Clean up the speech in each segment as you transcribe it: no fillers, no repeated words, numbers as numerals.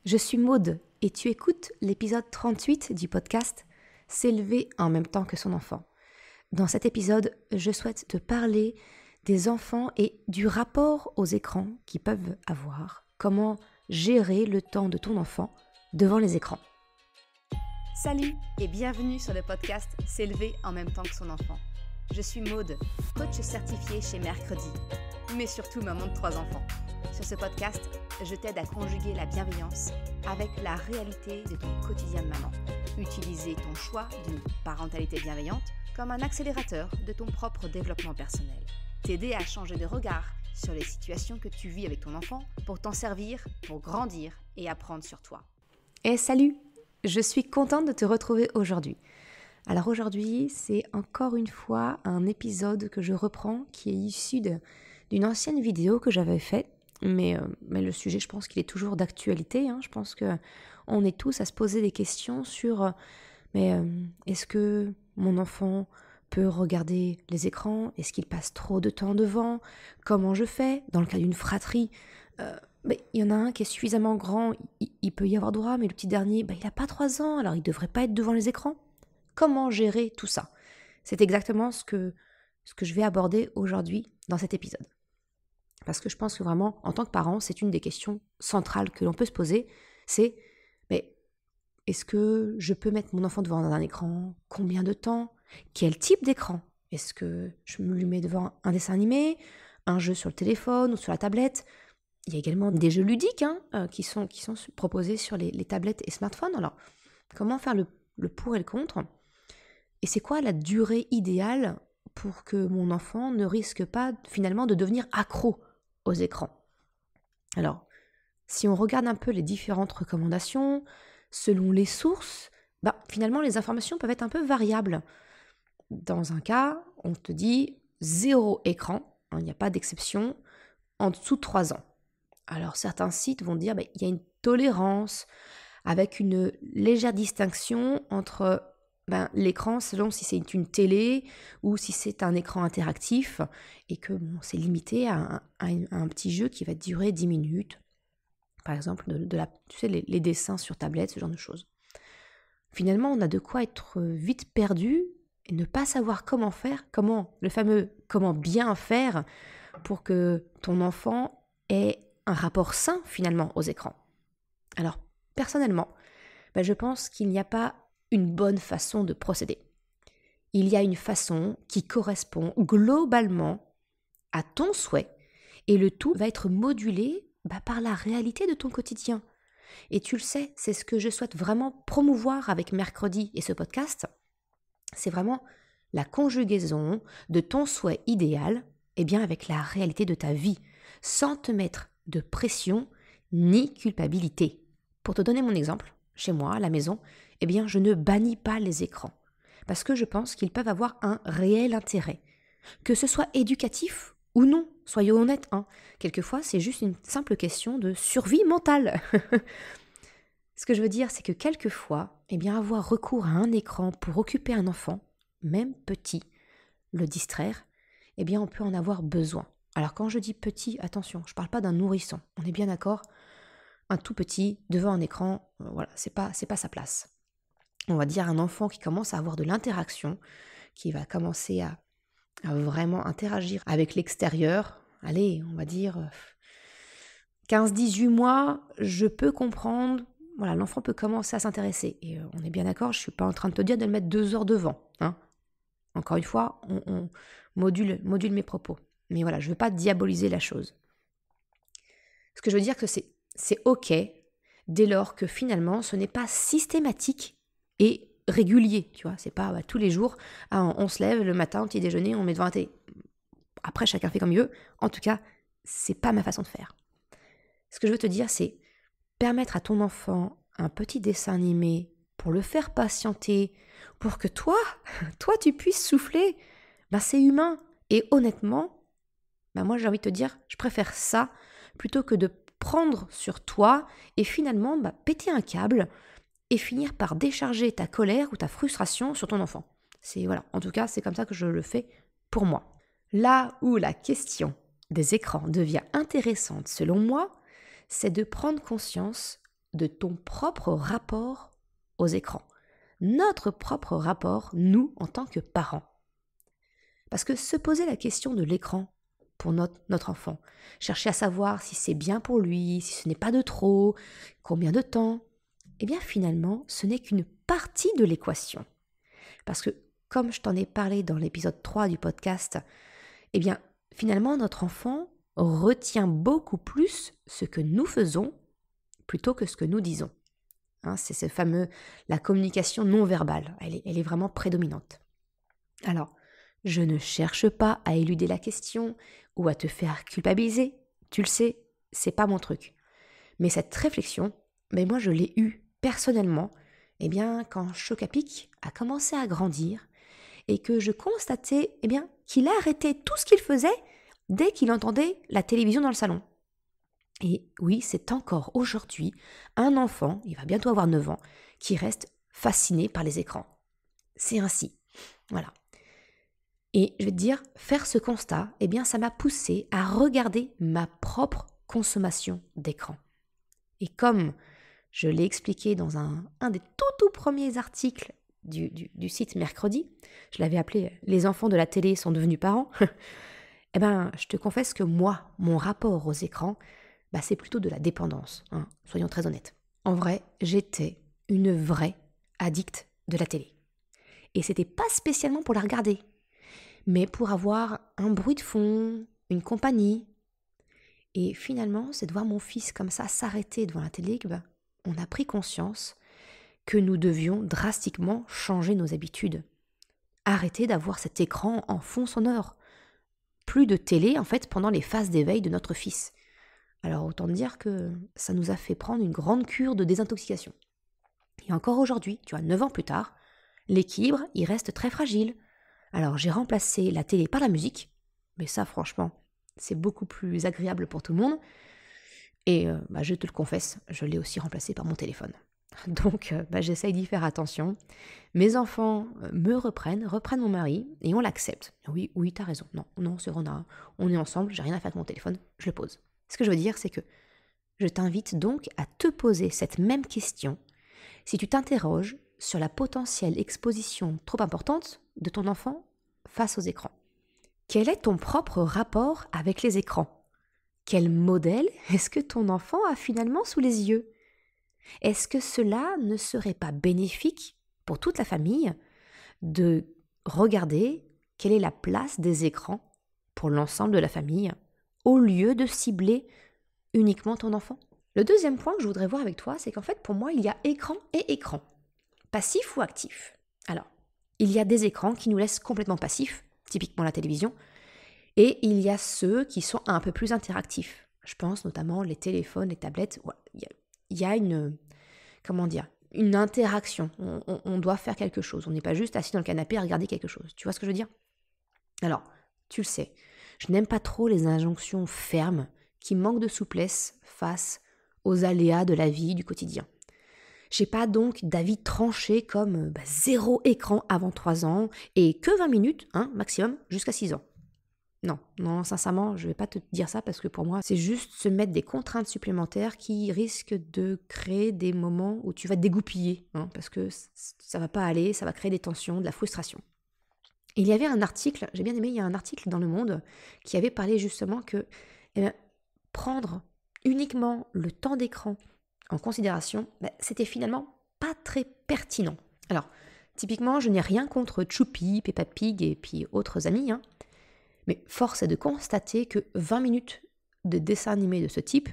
Je suis Maude et tu écoutes l'épisode 38 du podcast S'élever en même temps que son enfant. Dans cet épisode, je souhaite te parler des enfants et du rapport aux écrans qu'ils peuvent avoir. Comment gérer le temps de ton enfant devant les écrans. Salut et bienvenue sur le podcast S'élever en même temps que son enfant. Je suis Maude, coach certifiée chez Mercredi, mais surtout maman de 3 enfants. Sur ce podcast, je t'aide à conjuguer la bienveillance avec la réalité de ton quotidien de maman. Utiliser ton choix d'une parentalité bienveillante comme un accélérateur de ton propre développement personnel. T'aider à changer de regard sur les situations que tu vis avec ton enfant pour t'en servir, pour grandir et apprendre sur toi. Et salut, je suis contente de te retrouver aujourd'hui. Alors aujourd'hui, c'est encore une fois un épisode que je reprends qui est issu d'une ancienne vidéo que j'avais faite. Mais le sujet, je pense qu'il est toujours d'actualité. Je pense qu'on est tous à se poser des questions sur est-ce que mon enfant peut regarder les écrans? Est-ce qu'il passe trop de temps devant? Comment je fais? Dans le cas d'une fratrie, il y en a un qui est suffisamment grand, il peut y avoir droit, mais le petit dernier, il n'a pas 3 ans, alors il ne devrait pas être devant les écrans. Comment gérer tout ça? C'est exactement ce que je vais aborder aujourd'hui dans cet épisode. Parce que je pense que vraiment, en tant que parent, c'est une des questions centrales que l'on peut se poser, c'est est-ce que je peux mettre mon enfant devant un écran? Combien de temps? Quel type d'écran? Est-ce que je me lui mets devant un dessin animé, un jeu sur le téléphone ou sur la tablette? Il y a également des jeux ludiques qui sont proposés sur les tablettes et smartphones. Alors, comment faire le pour et le contre? Et c'est quoi la durée idéale pour que mon enfant ne risque pas finalement de devenir accro aux écrans? Alors, si on regarde un peu les différentes recommandations, selon les sources, finalement les informations peuvent être un peu variables. Dans un cas, on te dit 0 écran, il n'y a pas d'exception, en dessous de 3 ans. Alors certains sites vont dire il y a une tolérance avec une légère distinction entre l'écran selon si c'est une télé ou si c'est un écran interactif et que c'est limité à un petit jeu qui va durer 10 minutes. Par exemple, les dessins sur tablette, ce genre de choses. Finalement, on a de quoi être vite perdu et ne pas savoir comment faire, comment bien faire pour que ton enfant ait un rapport sain finalement aux écrans. Alors, personnellement, je pense qu'il n'y a pas une bonne façon de procéder. Il y a une façon qui correspond globalement à ton souhait et le tout va être modulé par la réalité de ton quotidien. Et tu le sais, c'est ce que je souhaite vraiment promouvoir avec Mercredi et ce podcast. C'est vraiment la conjugaison de ton souhait idéal avec la réalité de ta vie, sans te mettre de pression ni culpabilité. Pour te donner mon exemple, chez moi, à la maison, je ne bannis pas les écrans, parce que je pense qu'ils peuvent avoir un réel intérêt. Que ce soit éducatif ou non, soyons honnêtes, quelquefois c'est juste une simple question de survie mentale. Ce que je veux dire, c'est que quelquefois, avoir recours à un écran pour occuper un enfant, même petit, le distraire, on peut en avoir besoin. Alors quand je dis petit, attention, je ne parle pas d'un nourrisson, on est bien d'accord? Un tout petit devant un écran, c'est pas sa place. On va dire un enfant qui commence à avoir de l'interaction, qui va commencer à vraiment interagir avec l'extérieur. Allez, on va dire 15-18 mois, je peux comprendre, l'enfant peut commencer à s'intéresser. Et on est bien d'accord, je ne suis pas en train de te dire de le mettre 2 heures devant. Encore une fois, on module mes propos. Mais je ne veux pas diaboliser la chose. Ce que je veux dire, que c'est OK dès lors que finalement, ce n'est pas systématique et régulier. Tu vois, c'est pas tous les jours, on se lève le matin, au petit déjeuner, on met devant la télé. Après, chacun fait comme il veut. En tout cas, c'est pas ma façon de faire. Ce que je veux te dire, c'est permettre à ton enfant un petit dessin animé pour le faire patienter, pour que toi, tu puisses souffler. C'est humain. Et honnêtement, moi, j'ai envie de te dire, je préfère ça plutôt que de prendre sur toi et finalement péter un câble et finir par décharger ta colère ou ta frustration sur ton enfant. En tout cas, c'est comme ça que je le fais pour moi. Là où la question des écrans devient intéressante selon moi, c'est de prendre conscience de ton propre rapport aux écrans. Notre propre rapport, nous, en tant que parents. Parce que se poser la question de l'écran pour notre enfant, chercher à savoir si c'est bien pour lui, si ce n'est pas de trop, combien de temps, eh bien finalement, ce n'est qu'une partie de l'équation. Parce que, comme je t'en ai parlé dans l'épisode 3 du podcast, eh bien finalement, notre enfant retient beaucoup plus ce que nous faisons plutôt que ce que nous disons. C'est ce fameux, la communication non verbale, elle est vraiment prédominante. Alors, je ne cherche pas à éluder la question ou à te faire culpabiliser, tu le sais, c'est pas mon truc. Mais cette réflexion, moi je l'ai eue personnellement, quand Chocapic a commencé à grandir et que je constatais qu'il arrêtait tout ce qu'il faisait dès qu'il entendait la télévision dans le salon. Et oui, c'est encore aujourd'hui un enfant, il va bientôt avoir 9 ans, qui reste fasciné par les écrans. C'est ainsi. Voilà. Et je vais te dire, faire ce constat, ça m'a poussé à regarder ma propre consommation d'écran. Et comme je l'ai expliqué dans un des tout premiers articles du site Mercredi, je l'avais appelé « Les enfants de la télé sont devenus parents », je te confesse que moi, mon rapport aux écrans, c'est plutôt de la dépendance, soyons très honnêtes. En vrai, j'étais une vraie addicte de la télé. Et c'était pas spécialement pour la regarder, mais pour avoir un bruit de fond, une compagnie. Et finalement, c'est de voir mon fils comme ça s'arrêter devant la télé que on a pris conscience que nous devions drastiquement changer nos habitudes. Arrêter d'avoir cet écran en fond sonore. Plus de télé, en fait, pendant les phases d'éveil de notre fils. Alors autant dire que ça nous a fait prendre une grande cure de désintoxication. Et encore aujourd'hui, 9 ans plus tard, l'équilibre, il reste très fragile. Alors j'ai remplacé la télé par la musique, mais ça franchement, c'est beaucoup plus agréable pour tout le monde. Et je te le confesse, je l'ai aussi remplacé par mon téléphone. Donc j'essaye d'y faire attention. Mes enfants me reprennent mon mari et on l'accepte. Oui, t'as raison. Non, c'est vrai, on est ensemble, j'ai rien à faire avec mon téléphone, je le pose. Ce que je veux dire, c'est que je t'invite donc à te poser cette même question si tu t'interroges sur la potentielle exposition trop importante de ton enfant face aux écrans. Quel est ton propre rapport avec les écrans ? Quel modèle est-ce que ton enfant a finalement sous les yeux ? Est-ce que cela ne serait pas bénéfique pour toute la famille de regarder quelle est la place des écrans pour l'ensemble de la famille au lieu de cibler uniquement ton enfant ? Le deuxième point que je voudrais voir avec toi, c'est qu'en fait pour moi il y a écran et écran. Passif ou actif ? Alors, il y a des écrans qui nous laissent complètement passifs, typiquement la télévision, et il y a ceux qui sont un peu plus interactifs. Je pense notamment les téléphones, les tablettes. Il y a une interaction. On doit faire quelque chose. On n'est pas juste assis dans le canapé à regarder quelque chose. Tu vois ce que je veux dire ? Alors, tu le sais, je n'aime pas trop les injonctions fermes qui manquent de souplesse face aux aléas de la vie, du quotidien. J'ai pas donc d'avis tranché comme 0 écran avant 3 ans et que 20 minutes, maximum, jusqu'à 6 ans. Non, sincèrement, je vais pas te dire ça parce que pour moi, c'est juste se mettre des contraintes supplémentaires qui risquent de créer des moments où tu vas te dégoupiller, parce que ça va pas aller, ça va créer des tensions, de la frustration. Et il y avait un article, j'ai bien aimé, il y a un article dans Le Monde qui avait parlé justement que prendre uniquement le temps d'écran en considération, c'était finalement pas très pertinent. Alors, typiquement, je n'ai rien contre Choupi, Peppa Pig et puis autres amis, mais force est de constater que 20 minutes de dessin animé de ce type,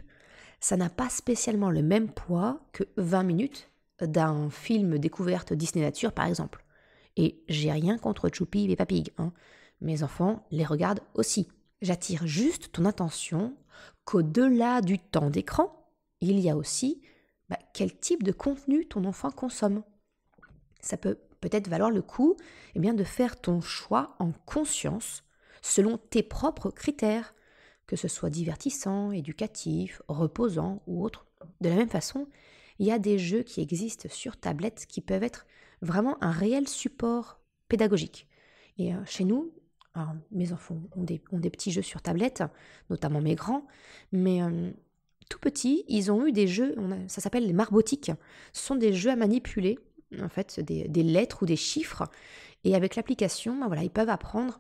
ça n'a pas spécialement le même poids que 20 minutes d'un film découverte Disney Nature, par exemple. Et j'ai rien contre Choupi et Peppa Pig. Mes enfants les regardent aussi. J'attire juste ton attention qu'au-delà du temps d'écran, il y a aussi quel type de contenu ton enfant consomme. Ça peut peut-être valoir le coup de faire ton choix en conscience selon tes propres critères, que ce soit divertissant, éducatif, reposant ou autre. De la même façon, il y a des jeux qui existent sur tablette qui peuvent être vraiment un réel support pédagogique. Et chez nous, mes enfants ont des petits jeux sur tablette, notamment mes grands, mais tout petits, ils ont eu des jeux, ça s'appelle les marbotiques. Ce sont des jeux à manipuler, en fait, des lettres ou des chiffres. Et avec l'application, voilà, ils peuvent apprendre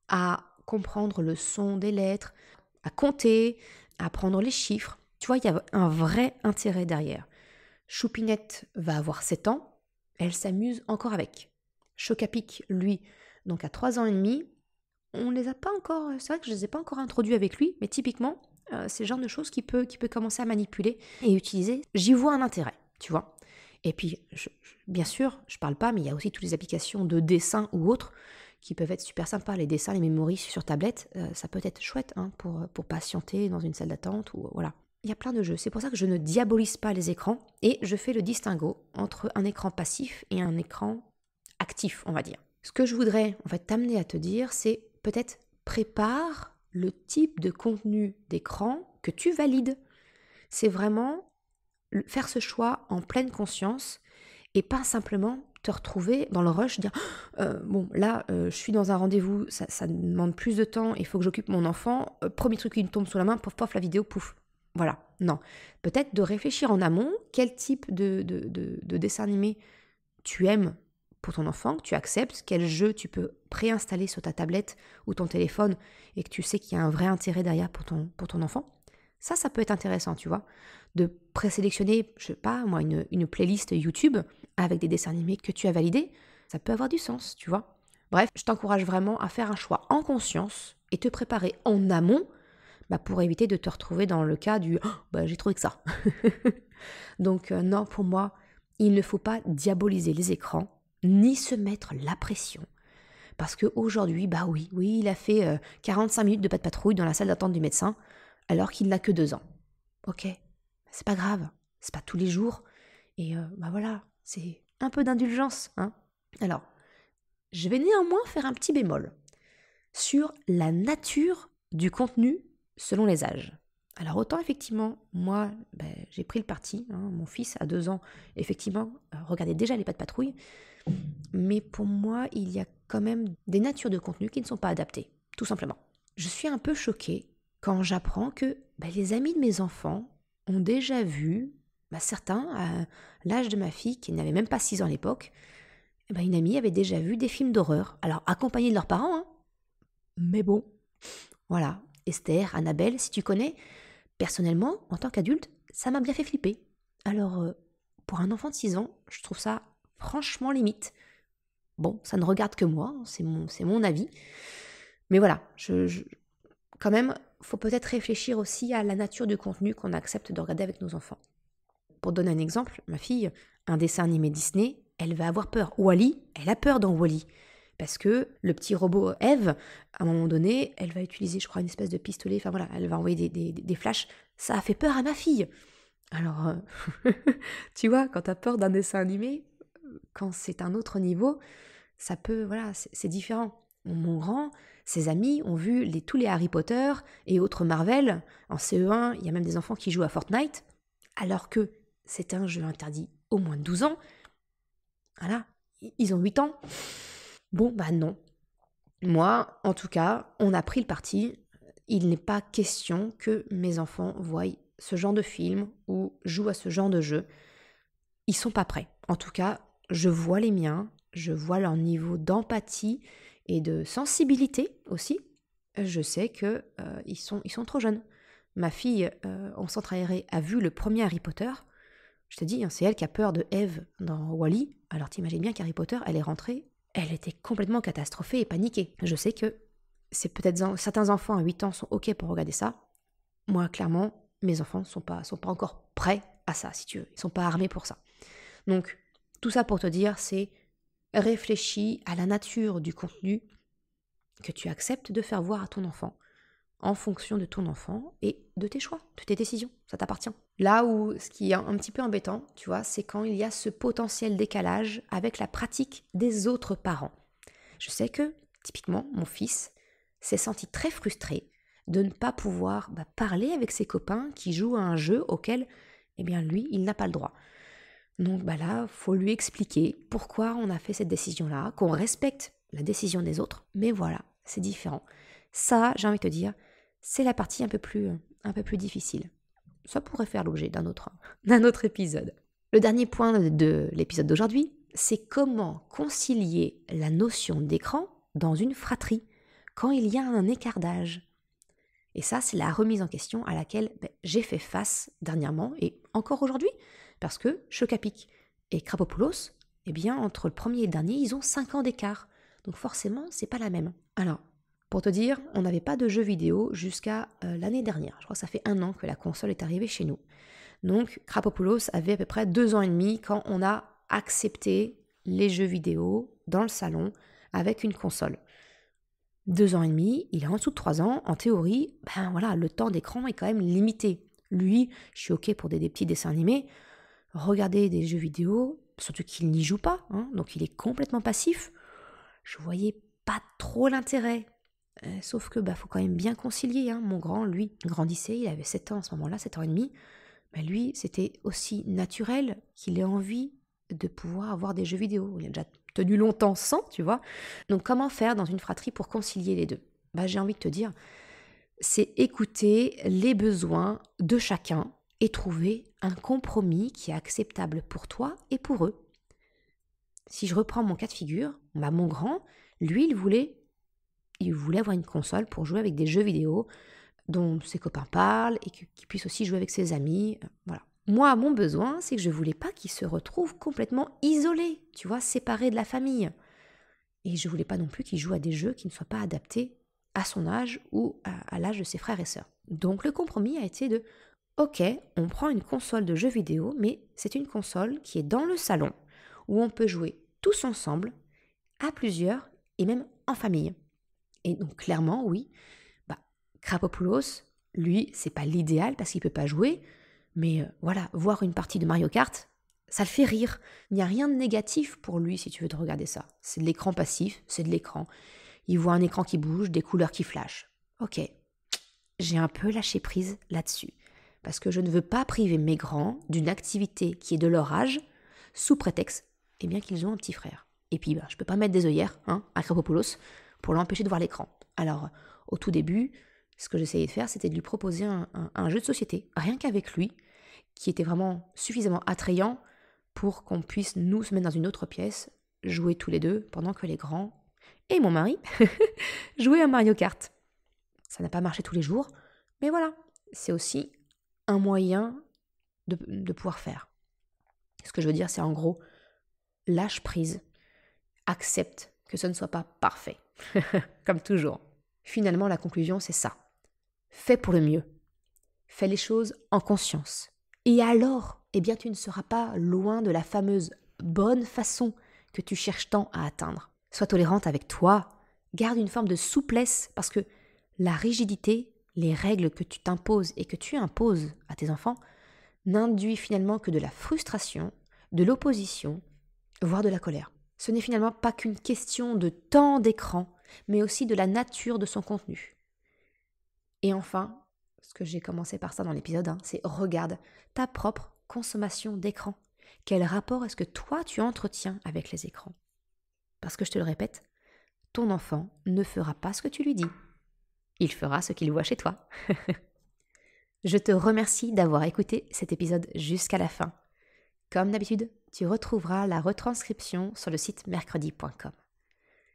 à comprendre le son des lettres, à compter, à apprendre les chiffres. Tu vois, il y a un vrai intérêt derrière. Choupinette va avoir 7 ans, elle s'amuse encore avec. Chocapic, lui, donc à 3 ans et demi, on les a pas encore, c'est vrai que je les ai pas encore introduits avec lui, mais typiquement, c'est le genre de choses qu'il peut commencer à manipuler et utiliser. J'y vois un intérêt, tu vois. Et puis, bien sûr, je parle pas, mais il y a aussi toutes les applications de dessin ou autres qui peuvent être super sympas. Les dessins, les mémories sur tablette, ça peut être chouette pour patienter dans une salle d'attente ou voilà. Il y a plein de jeux. C'est pour ça que je ne diabolise pas les écrans et je fais le distinguo entre un écran passif et un écran actif, on va dire. Ce que je voudrais en fait t'amener à te dire, c'est peut-être prépare le type de contenu d'écran que tu valides. C'est vraiment faire ce choix en pleine conscience et pas simplement te retrouver dans le rush, dire bon là je suis dans un rendez-vous, ça demande plus de temps, il faut que j'occupe mon enfant, premier truc qui me tombe sous la main, pouf pouf la vidéo, pouf. Voilà, non. Peut-être de réfléchir en amont quel type de dessin animé tu aimes pour ton enfant, que tu acceptes, quel jeu tu peux préinstaller sur ta tablette ou ton téléphone et que tu sais qu'il y a un vrai intérêt derrière pour ton enfant. Ça peut être intéressant, tu vois, de présélectionner, je sais pas moi, une playlist YouTube avec des dessins animés que tu as validés, ça peut avoir du sens, tu vois. Bref, je t'encourage vraiment à faire un choix en conscience et te préparer en amont pour éviter de te retrouver dans le cas du « j'ai trouvé que ça ». Donc non, pour moi, il ne faut pas diaboliser les écrans, ni se mettre la pression. Parce qu'aujourd'hui, oui, il a fait 45 minutes de pas de patrouille dans la salle d'attente du médecin, alors qu'il n'a que 2 ans. Ok, c'est pas grave, c'est pas tous les jours. Et voilà, c'est un peu d'indulgence. Alors, je vais néanmoins faire un petit bémol sur la nature du contenu selon les âges. Alors autant effectivement, moi, j'ai pris le parti, mon fils à 2 ans, effectivement, regardait déjà les pas de patrouille, mais pour moi, il y a quand même des natures de contenu qui ne sont pas adaptées, tout simplement. Je suis un peu choquée quand j'apprends que les amis de mes enfants ont déjà vu, certains, à l'âge de ma fille, qui n'avait même pas 6 ans à l'époque, une amie avait déjà vu des films d'horreur, alors accompagnés de leurs parents, mais bon, voilà. Esther, Annabelle, si tu connais, personnellement, en tant qu'adulte, ça m'a bien fait flipper. Alors, pour un enfant de 6 ans, je trouve ça franchement limite. Bon, ça ne regarde que moi, c'est mon avis. Mais voilà, quand même, faut peut-être réfléchir aussi à la nature du contenu qu'on accepte de regarder avec nos enfants. Pour donner un exemple, ma fille, un dessin animé Disney, elle va avoir peur. Wall-E, elle a peur dans Wall-E. Parce que le petit robot Eve, à un moment donné, elle va utiliser, je crois, une espèce de pistolet, elle va envoyer des flashs. Ça a fait peur à ma fille. Alors, tu vois, quand tu as peur d'un dessin animé, quand c'est un autre niveau, ça peut, voilà, c'est différent. Mon grand, ses amis ont vu tous les Harry Potter et autres Marvel. En CE1, il y a même des enfants qui jouent à Fortnite, alors que c'est un jeu interdit au moins de 12 ans. Voilà, ils ont 8 ans. Bon, non. Moi, en tout cas, on a pris le parti. Il n'est pas question que mes enfants voient ce genre de film ou jouent à ce genre de jeu. Ils sont pas prêts. En tout cas, je vois les miens, je vois leur niveau d'empathie et de sensibilité aussi. Je sais que ils sont trop jeunes. Ma fille, en centre aéré, a vu le premier Harry Potter. Je te dis, c'est elle qui a peur de Eve dans Wall-E. Alors t'imagines bien qu'Harry Potter, elle est rentrée, elle était complètement catastrophée et paniquée. Je sais que c'est peut-être certains enfants à 8 ans sont ok pour regarder ça. Moi, clairement, mes enfants sont pas encore prêts à ça, si tu veux. Ils sont pas armés pour ça. Donc, tout ça pour te dire, c'est réfléchis à la nature du contenu que tu acceptes de faire voir à ton enfant en fonction de ton enfant et de tes choix, de tes décisions. Ça t'appartient. Là où ce qui est un petit peu embêtant, tu vois, c'est quand il y a ce potentiel décalage avec la pratique des autres parents. Je sais que, typiquement, mon fils s'est senti très frustré de ne pas pouvoir parler avec ses copains qui jouent à un jeu auquel, lui, il n'a pas le droit. Donc là, faut lui expliquer pourquoi on a fait cette décision-là, qu'on respecte la décision des autres, mais voilà, c'est différent. Ça, j'ai envie de te dire, c'est la partie un peu plus difficile. ça pourrait faire l'objet d'un autre épisode. Le dernier point de l'épisode d'aujourd'hui, c'est comment concilier la notion d'écran dans une fratrie quand il y a un écart d'âge. Et ça, c'est la remise en question à laquelle j'ai fait face dernièrement et encore aujourd'hui, parce que Chocapic et Krapopoulos, entre le premier et le dernier, ils ont 5 ans d'écart. Donc forcément, c'est pas la même. Alors, pour te dire, on n'avait pas de jeux vidéo jusqu'à l'année dernière. Je crois que ça fait 1 an que la console est arrivée chez nous. Donc, Krapopoulos avait à peu près 2 ans et demi quand on a accepté les jeux vidéo dans le salon avec une console. 2 ans et demi, il est en dessous de 3 ans. En théorie, le temps d'écran est quand même limité. Lui, je suis OK pour des petits dessins animés. Regarder des jeux vidéo, surtout qu'il n'y joue pas, donc il est complètement passif. Je voyais pas trop l'intérêt. Sauf que faut quand même bien concilier. Mon grand, lui, grandissait, il avait 7 ans à ce moment-là, 7 ans et demi. Lui, c'était aussi naturel qu'il ait envie de pouvoir avoir des jeux vidéo. Il a déjà tenu longtemps sans, tu vois. Donc comment faire dans une fratrie pour concilier les deux ? J'ai envie de te dire, c'est écouter les besoins de chacun et trouver un compromis qui est acceptable pour toi et pour eux. Si je reprends mon cas de figure, mon grand, lui, il voulait avoir une console pour jouer avec des jeux vidéo dont ses copains parlent et qu'il puisse aussi jouer avec ses amis. Voilà. Moi, mon besoin, c'est que je voulais pas qu'il se retrouve complètement isolé, tu vois, séparé de la famille. Et je voulais pas non plus qu'il joue à des jeux qui ne soient pas adaptés à son âge ou à l'âge de ses frères et sœurs. Donc le compromis a été de OK, on prend une console de jeux vidéo, mais c'est une console qui est dans le salon, où on peut jouer tous ensemble, à plusieurs, et même en famille. Et donc clairement, oui, Krapopoulos, lui, c'est pas l'idéal parce qu'il peut pas jouer, mais voir une partie de Mario Kart, ça le fait rire. Il n'y a rien de négatif pour lui si tu veux te regarder ça. C'est de l'écran passif, c'est de l'écran. Il voit un écran qui bouge, des couleurs qui flashent. Ok, j'ai un peu lâché prise là-dessus. Parce que je ne veux pas priver mes grands d'une activité qui est de leur âge, sous prétexte qu'ils ont un petit frère. Et puis, je peux pas mettre des œillères à Krapopoulos pour l'empêcher de voir l'écran. Alors, au tout début, ce que j'essayais de faire, c'était de lui proposer un jeu de société, rien qu'avec lui, qui était vraiment suffisamment attrayant pour qu'on puisse nous se mettre dans une autre pièce, jouer tous les deux, pendant que les grands et mon mari jouaient à Mario Kart. Ça n'a pas marché tous les jours, mais voilà, c'est aussi un moyen de pouvoir faire. Ce que je veux dire, c'est en gros, lâche prise, accepte que ce ne soit pas parfait, comme toujours. Finalement, la conclusion, c'est ça. Fais pour le mieux. Fais les choses en conscience. Et alors, tu ne seras pas loin de la fameuse bonne façon que tu cherches tant à atteindre. Sois tolérante avec toi. Garde une forme de souplesse parce que la rigidité, les règles que tu t'imposes et que tu imposes à tes enfants, n'induit finalement que de la frustration, de l'opposition, voire de la colère. Ce n'est finalement pas qu'une question de temps d'écran, mais aussi de la nature de son contenu. Et enfin, ce que j'ai commencé par ça dans l'épisode, c'est regarde ta propre consommation d'écran. Quel rapport est-ce que toi tu entretiens avec les écrans ? Parce que je te le répète, ton enfant ne fera pas ce que tu lui dis. Il fera ce qu'il voit chez toi. Je te remercie d'avoir écouté cet épisode jusqu'à la fin. Comme d'habitude, tu retrouveras la retranscription sur le site mercredi.com.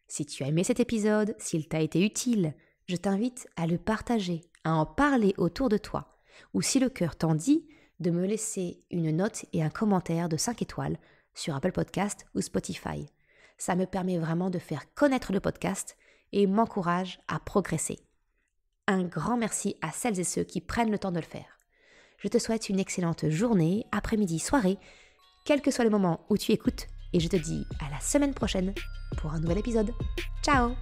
Si tu as aimé cet épisode, s'il t'a été utile, je t'invite à le partager, à en parler autour de toi, ou si le cœur t'en dit, de me laisser une note et un commentaire de 5 étoiles sur Apple Podcast ou Spotify. Ça me permet vraiment de faire connaître le podcast et m'encourage à progresser. Un grand merci à celles et ceux qui prennent le temps de le faire. Je te souhaite une excellente journée, après-midi, soirée, quel que soit le moment où tu écoutes, et je te dis à la semaine prochaine pour un nouvel épisode. Ciao!